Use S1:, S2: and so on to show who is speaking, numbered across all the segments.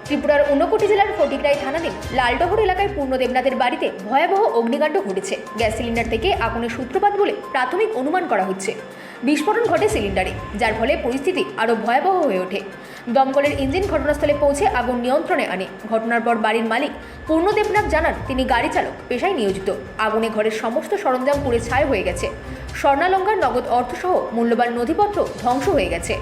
S1: ত্রিপুরার ঊনকোটি জেলার ফটিকরাই থানাধীন লালডহর এলাকায় পূর্ণ দেবনাথের বাড়িতে ভয়াবহ অগ্নিকাণ্ড ঘটেছে। গ্যাস সিলিন্ডার থেকে আগুনের সূত্রপাত বলে প্রাথমিক অনুমান করা হচ্ছে। বিস্ফোরণ ঘটে সিলিন্ডারে, যার ফলে পরিস্থিতি আরও ভয়াবহ হয়ে ওঠে। দমকলের ইঞ্জিন ঘটনাস্থলে পৌঁছে আগুন নিয়ন্ত্রণে আনে। ঘটনার পর বাড়ির মালিক পূর্ণ দেবনাথ জানান, তিনি গাড়ি চালক পেশায় নিয়োজিত। আগুনে ঘরের সমস্ত সরঞ্জাম পুড়ে ছাই হয়ে গেছে। স্বর্ণালঙ্কার, নগদ অর্থসহ মূল্যবান নথিপত্র ধ্বংস হয়ে গেছে।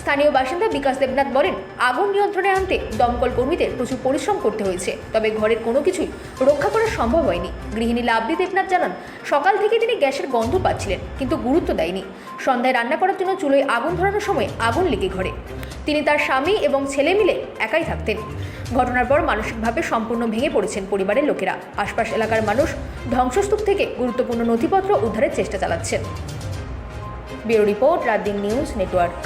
S1: স্থানীয় বাসিন্দা বিকাশ দেবনাথ বলেন, আগুন নিয়ন্ত্রণে আনতে দমকল কর্মীদের প্রচুর পরিশ্রম করতে হয়েছে, তবে ঘরের কোনো কিছুই রক্ষা করা সম্ভব হয়নি। গৃহিণী লাভলি দেবনাথ জানান, সকাল থেকে তিনি গ্যাসের গন্ধ পাচ্ছিলেন, কিন্তু গুরুত্ব দেয়নি। সন্ধ্যায় রান্না করার জন্য চুলোয় আগুন ধরানোর সময় আগুন লেগে ঘরে। তিনি তার স্বামী এবং ছেলে মিলে একাই থাকতেন। ঘটনার পর মানসিকভাবে সম্পূর্ণ ভেঙে পড়েছেন পরিবারের লোকেরা। আশপাশ এলাকার মানুষ ধ্বংসস্তূপ থেকে গুরুত্বপূর্ণ নথিপত্র উদ্ধারের চেষ্টা চালাচ্ছেন। Bureau report, রাতদিন news network.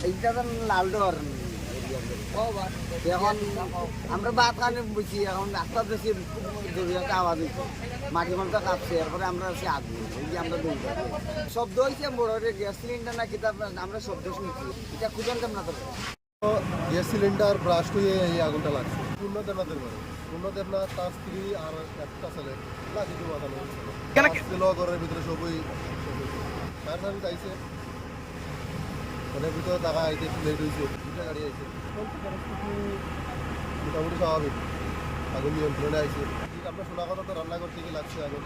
S2: এইটা তো লালডোর এখন আমরা বাদ কানে বুঝি এখন রাস্তা বেশি জরুরিয়াতে আওয়াজ হয়েছে, মাটি মালটা কাঁপছে, এরপরে আমরা আছি আগুন, এই যে আমরা দৌড় শব্দ হয়েছে বড় গ্যাস সিলিন্ডার না কিতাব আমরা শব্দ শুনছি, এটা খুঁজে আনতাম না। তো
S3: গ্যাস সিলিন্ডার ব্লাস্ট হয়ে এই আগুনটা লাগছে। পূর্ণ দেবনাথের বাড়ি, পূর্ণ দেবনাথ, তার স্ত্রী আর একটা ছেলে কিছু বাঁধানো হয়েছিল। ঘরের ভিতরে সবই ফায়ার সার্ভিস আইছে, ওদের ভিতরে টাকা আইতে একটু লেট হয়েছে, দুটা গাড়ি আইছে। মোটামুটি স্বাভাবিক, আগুন নিয়ন্ত্রণে আইছে। আমরা শোনা কথা তো রান্না করতে গিয়ে লাগছে আগুন।